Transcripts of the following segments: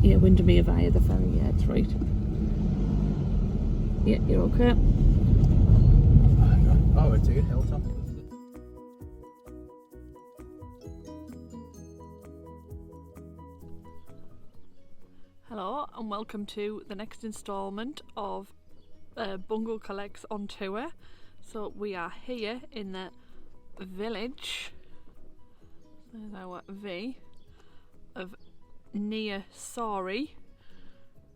Yeah, Windermere via the ferry, yeah, that's right. Yeah, you're okay. Hang on. Oh, it's a hilltop. Hello and welcome to the next instalment of Bungle Collects on tour. So we are here in the village, there's our V, of near Sorry,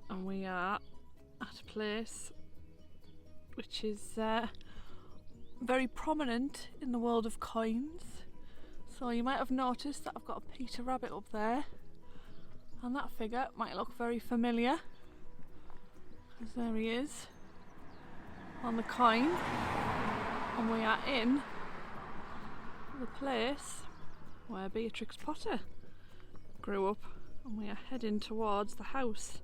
and we are at a place which is very prominent in the world of coins. So you might have noticed that I've got a Peter Rabbit up there, and that figure might look very familiar, because there he is on the coin, and we are in the place where Beatrix Potter grew up, and we are heading towards the house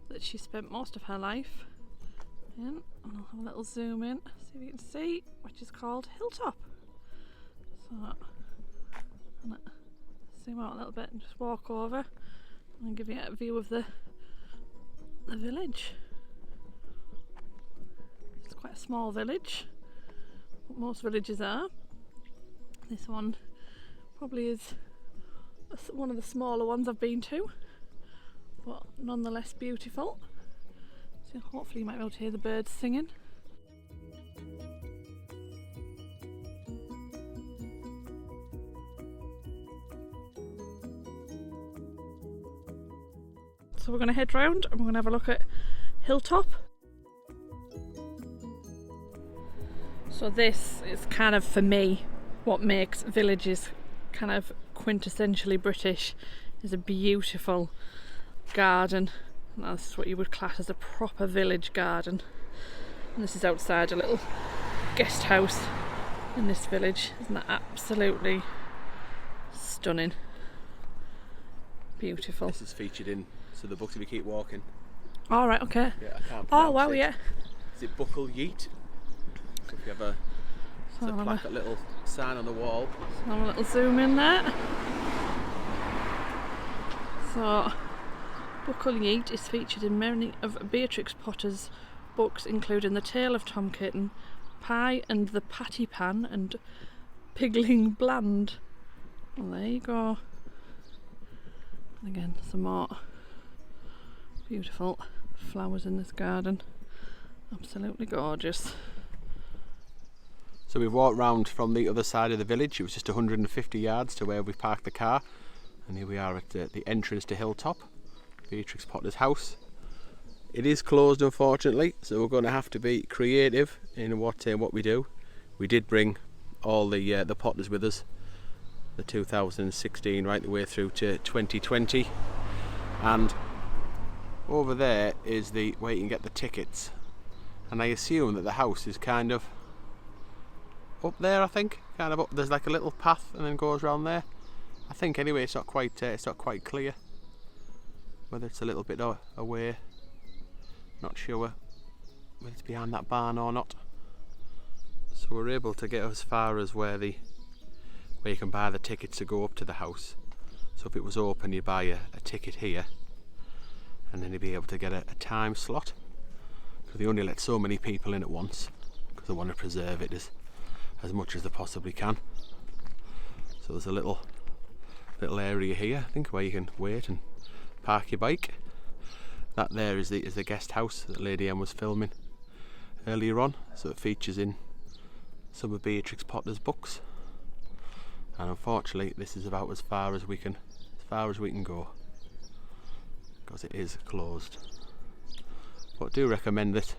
that she spent most of her life in. And I'll have a little zoom in, see if you can see, which is called Hilltop. So I'm gonna zoom out a little bit and just walk over and give you a view of the village. It's quite a small village, what most villages are. This one probably is one of the smaller ones I've been to, but nonetheless beautiful. So hopefully you might be able to hear the birds singing. So we're going to head round and we're going to have a look at Hilltop. So this is kind of, for me, what makes villages kind of quintessentially British, is a beautiful garden. Now this is what you would class as a proper village garden. And this is outside a little guest house in this village. Isn't that absolutely stunning? Beautiful. This is featured in So the books if you keep walking. All right, okay. Yeah, I can't pronounce Oh wow, it. yeah. Is it Buckle Yeet? So if you have a little sign on the wall. So have a little zoom in there. So Buckle Yeet is featured in many of Beatrix Potter's books, including The Tale of Tom Kitten, Pie and the Patty Pan, and Pigling Bland. Well, there you go. And again, some more beautiful flowers in this garden. Absolutely gorgeous. So we've walked round from the other side of the village. It was just 150 yards to where we parked the car, and here we are at the entrance to Hilltop, Beatrix Potter's house. It is closed, unfortunately, so we're going to have to be creative in what we do. We did bring all the Potters with us, the 2016 right the way through to 2020, and over there is where you can get the tickets, and I assume that the house is kind of up there. I think kind of up. There's like a little path and then goes around there. I think anyway. It's not quite clear whether it's a little bit away. Not sure whether it's behind that barn or not. So we're able to get as far as where you can buy the tickets to go up to the house. So if it was open, you'd buy a ticket here, and then you'd be able to get a time slot, because they only let so many people in at once, because they want to preserve it as much as they possibly can. So there's a little area here, I think, where you can wait and park your bike. That there is the guest house that Lady M was filming earlier on, so it features in some of Beatrix Potter's books. And unfortunately, this is about as far as we can go, because it is closed. But I do recommend that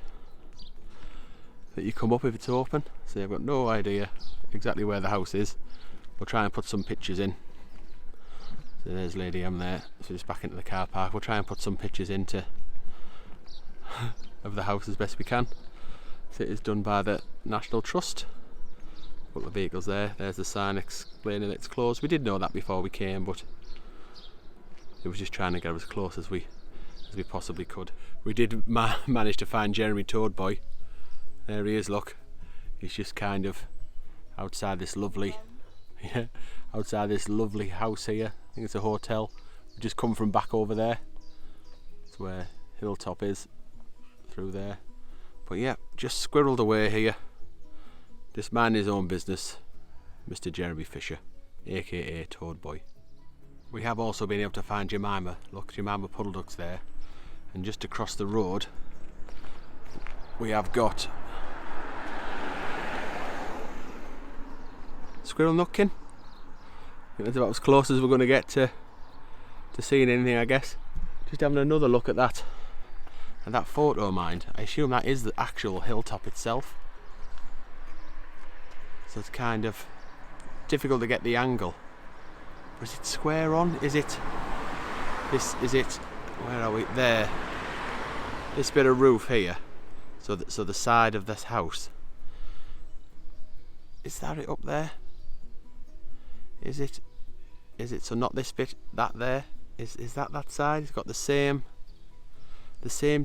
you come up if it's open. So I've got no idea exactly where the house is. We'll try and put some pictures in. So there's Lady M there. So just back into the car park. We'll try and put some pictures into of the house as best we can. So it is done by the National Trust. A couple of vehicles there. There's the sign explaining it's closed. We did know that before we came, but it was just trying to get as close as we possibly could. We did manage to find Jeremy Toadboy. There he is, look. He's just kind of outside this lovely house here. I think it's a hotel. We've just come from back over there. where Hilltop is, through there. But yeah, just squirreled away here. Just minding his own business, Mr. Jeremy Fisher, aka Toad Boy. We have also been able to find Jemima. Look, Jemima Puddle Duck's there. And just across the road, we have got Squirrel Nutkin. I think that's about as close as we're going to get to seeing anything, I guess. Just having another look at that. And that photo of mine, I assume that is the actual hilltop itself. So it's kind of difficult to get the angle. But is it square on? Is it? Is it? Where are we? There. This bit of roof here. So the side of this house. Is that it up there? Is it? So not this bit. That there. Is that side? It's got the same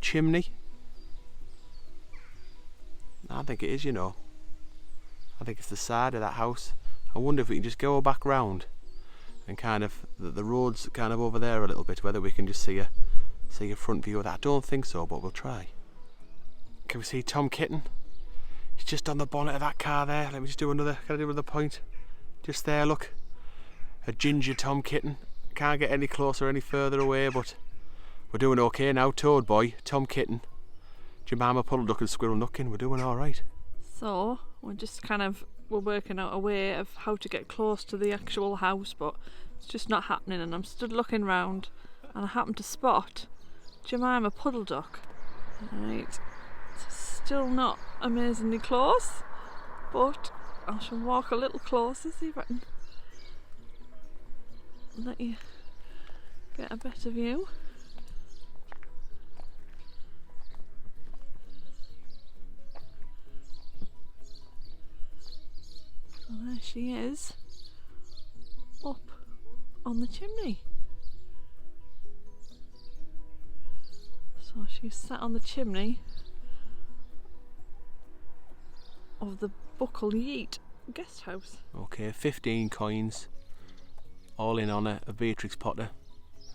chimney. I think it is, you know. I think it's the side of that house. I wonder if we can just go back round and kind of the road's kind of over there a little bit, whether we can just see a front view of that. I don't think so, but we'll try. Can we see Tom Kitten? He's just on the bonnet of that car there. Let me just do another. Can I do another point? Just there, look. A ginger Tom Kitten. Can't get any closer, any further away, but we're doing okay now. Toad Boy, Tom Kitten, Jemima Puddle Duck and Squirrel Nutkin. We're doing alright. So we're working out a way of how to get close to the actual house, but it's just not happening. And I'm stood looking round, and I happen to spot Jemima Puddle Duck. Right, it's still not amazingly close, but I shall walk a little closer, see if I can let you get a better view. Well, there she is, up on the chimney. So she's sat on the chimney of the Bungle guest house. Okay, 15 coins, all in honour of Beatrix Potter.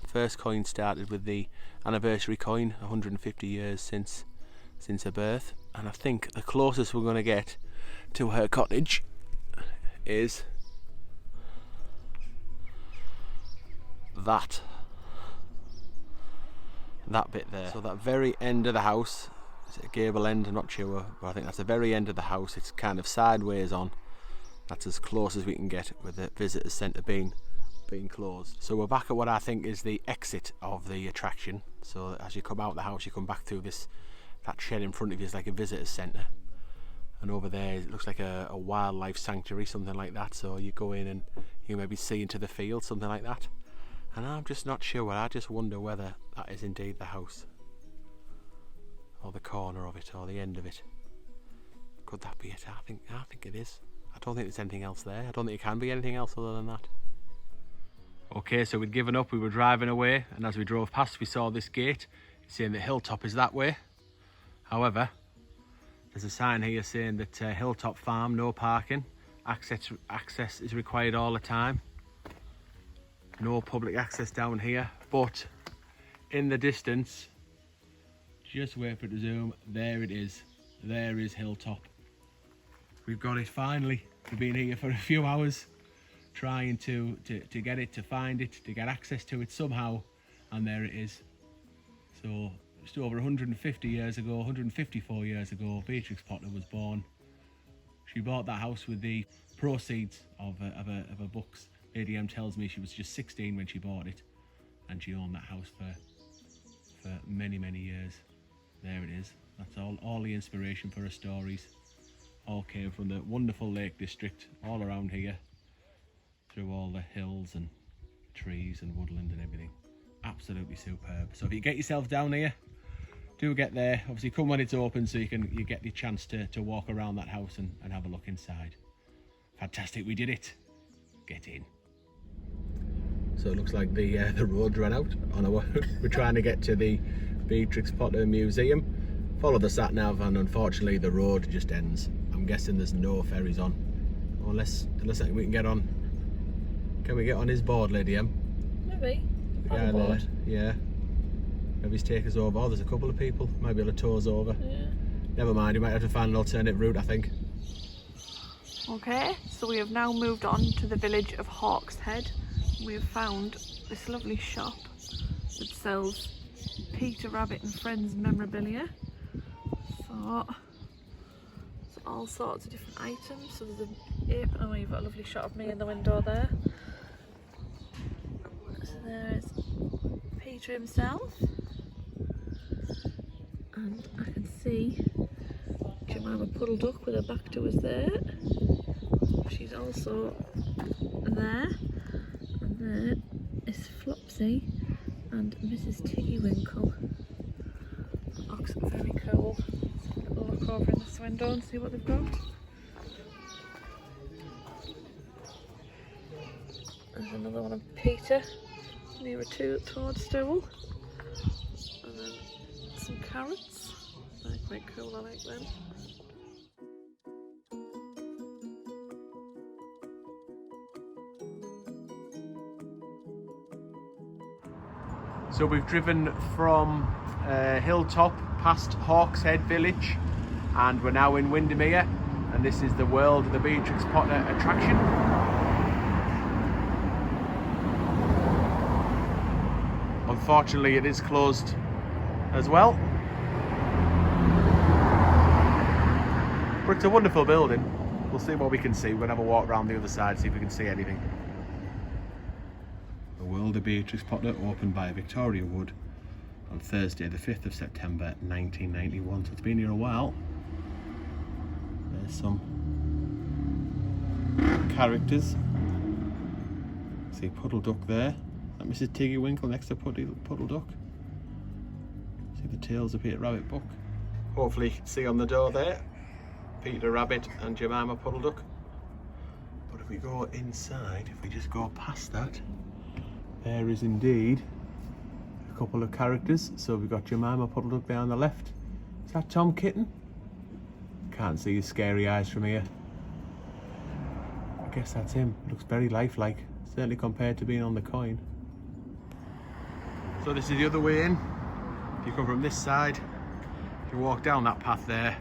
First coin started with the anniversary coin, 150 years since her birth, and I think the closest we're going to get to her cottage is that bit there. So that very end of the house, is it a gable end? I'm not sure, but I think that's the very end of the house. It's kind of sideways on. That's as close as we can get with the visitors centre being closed. So we're back at what I think is the exit of the attraction. So as you come out of the house, you come back through that shed in front of you is like a visitors centre. And over there it looks like a wildlife sanctuary, something like that. So you go in and you maybe see into the field, something like that. And I'm just not sure. I just wonder whether that is indeed the house, or the corner of it, or the end of it. Could that be it? I think it is. I don't think there's anything else there. I don't think it can be anything else other than that. Okay, so we'd given up. We were driving away, and as we drove past, we saw this gate saying that Hilltop is that way. However, there's a sign here saying that Hilltop Farm, no parking. Access is required all the time. No public access down here. But in the distance, just wait for it to zoom, there it is. There is Hilltop. We've got it finally. We've been here for a few hours trying to get it, to find it, to get access to it somehow, and there it is. So just over 150 years ago, 154 years ago, Beatrix Potter was born. She bought that house with the proceeds of her books. Lady M tells me she was just 16 when she bought it, and she owned that house for many, many years. There it is. That's all the inspiration for her stories. All came from the wonderful Lake District, all around here, through all the hills and trees and woodland and everything. Absolutely superb. So if you get yourself down here, do get there. Obviously come when it's open, so you get the chance to walk around that house and have a look inside. Fantastic, we did it. Get in. So it looks like the road ran out on our we're trying to get to the Beatrix Potter Museum. Follow the sat nav, and unfortunately the road just ends. I'm guessing there's no ferries on, unless we can get on. Can we get on his board, Lady M? Maybe. Yeah, there. Yeah. Maybe he's take us over. Oh, there's a couple of people. Might be able to tow us over. Yeah. Never mind, we might have to find an alternate route, I think. Okay, so we have now moved on to the village of Hawkshead. We have found this lovely shop that sells Peter Rabbit and Friends memorabilia. So, there's all sorts of different items. So there's a ape. Oh, you've got a lovely shot of me in the window there. So there's Peter himself. And I can see Jemima Puddle Duck with her back to us there. She's also there. And there is Flopsy and Mrs. Tiggy Winkle. That looks very cool. So we'll look over in this window and see what they've got. There's another one of Peter near a toadstool. And then some carrots. They're quite cool, I like them. So we've driven from Hilltop past Hawkshead village and we're now in Windermere, and this is the world of the Beatrix Potter attraction. Unfortunately it is closed as well, but it's a wonderful building. We'll see what we can see. We're going to have a walk around the other side, see if we can see anything. The World of Beatrix Potter opened by Victoria Wood on Thursday the 5th of September 1991, so it's been here a while. There's some characters. See Puddle Duck there. That Mrs. Tiggy Winkle next to Puddle Duck. See the Tales of Peter Rabbit book. Hopefully you can see on the door there Peter Rabbit and Jemima Puddle Duck. But if we go inside, if we just go past that, there is indeed a couple of characters. So we've got Jemima Puddle Duck there on the left. Is that Tom Kitten? Can't see his scary eyes from here. I guess that's him. Looks very lifelike, certainly compared to being on the coin. So this is the other way in. If you come from this side, you walk down that path there,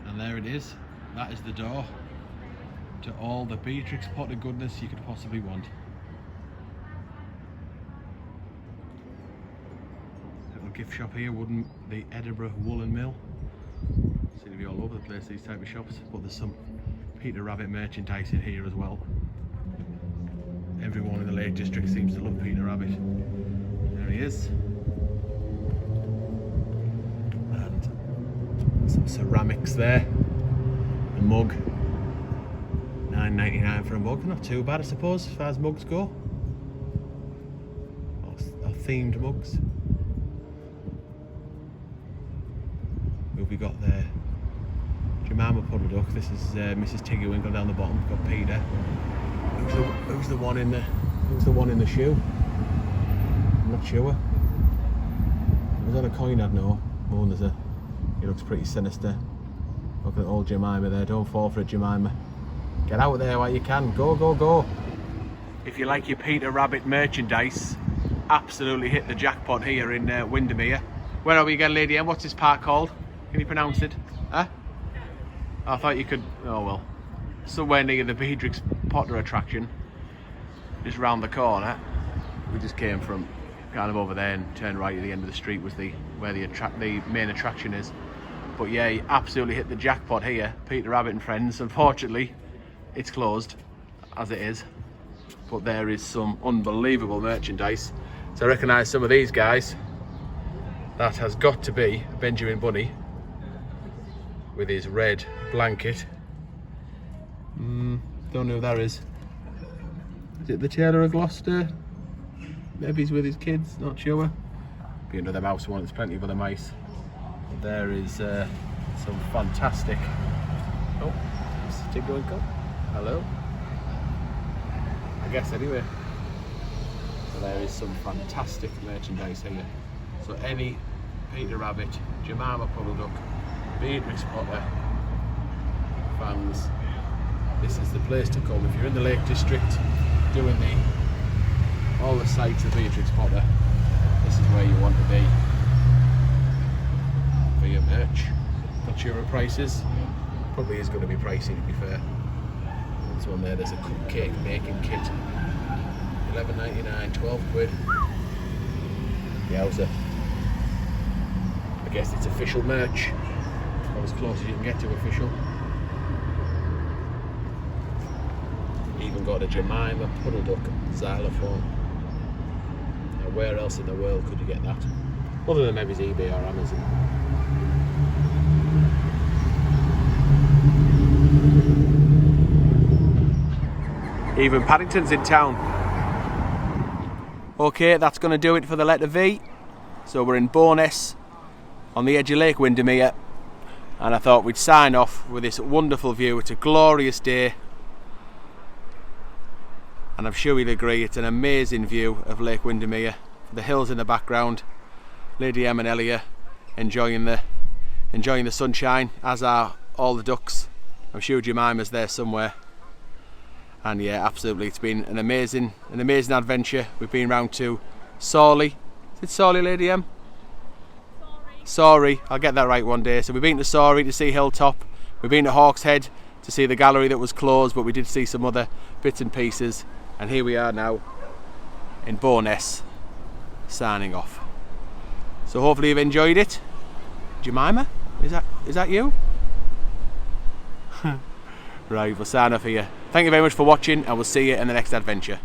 and there it is. That is the door to all the Beatrix Potter goodness you could possibly want. Little gift shop here, the Edinburgh Woollen Mill. Seem to be all over the place, these type of shops, but there's some Peter Rabbit merchandise in here as well. Everyone in the Lake District seems to love Peter Rabbit. There he is. And some ceramics there. A mug. $9.99 for a mug. Not too bad, I suppose, as far as mugs go. Or themed mugs. Who have we got there? Jemima Puddle Duck. This is Mrs. Tiggy Winkle down the bottom. We've got Peter. Who's the one in the shoe? I'm not sure. Was that a coin? I'd know. Oh, he looks pretty sinister. Look at old Jemima there. Don't fall for it, Jemima. Get out there while you can. Go, go, go. If you like your Peter Rabbit merchandise, absolutely hit the jackpot here in Windermere. Where are we again, Lady M? What's this park called? Can you pronounce it? Huh? I thought you could. Oh well. Somewhere near the Beatrix Potter attraction, just round the corner. We just came from kind of over there and turned right at the end of the street was where the main attraction is. But yeah, you absolutely hit the jackpot here, Peter Rabbit and Friends. Unfortunately, it's closed as it is, but there is some unbelievable merchandise. So I recognise some of these guys. That has got to be Benjamin Bunny with his red blanket. Don't know who that is. Is it the Tailor of Gloucester? Maybe he's with his kids, not sure. Be another mouse one, there's plenty of other mice. But there is some fantastic... Oh, Mr. Tigger Winkle. Hello. I guess anyway. So there is some fantastic merchandise here. So any Peter Rabbit, Jemima Puddle Duck, Beatrix Potter fans, this is the place to come. If you're in the Lake District doing all the sights of Beatrix Potter, This is where you want to be for your merch. Not sure what price is. Probably is going to be pricey, to be fair. This one there, there's a cupcake making kit. £11.99, 12 quid. Yowza. I guess it's official merch. Or as close as you can get to official. Even got a Jemima puddle duck xylophone. Now where else in the world could you get that? Other than maybe eBay or Amazon. Even Paddington's in town. Okay, that's going to do it for the letter V. So we're in Bowness on the edge of Lake Windermere, and I thought we'd sign off with this wonderful view. It's a glorious day, and I'm sure you'll agree it's an amazing view of Lake Windermere. The hills in the background, Lady M and Elliot enjoying the sunshine, as are all the ducks. I'm sure Jemima's there somewhere. And yeah, absolutely, it's been an amazing adventure. We've been round to Sawley. Is it Sawley, Lady M? Sorry, I'll get that right one day. So we've been to Sawley to see Hilltop. We've been to Hawkshead to see the gallery that was closed, but we did see some other bits and pieces. And here we are now in Bowness, signing off. So hopefully you've enjoyed it. Jemima, is that you? Right, we'll sign off here. Thank you very much for watching, and we'll see you in the next adventure.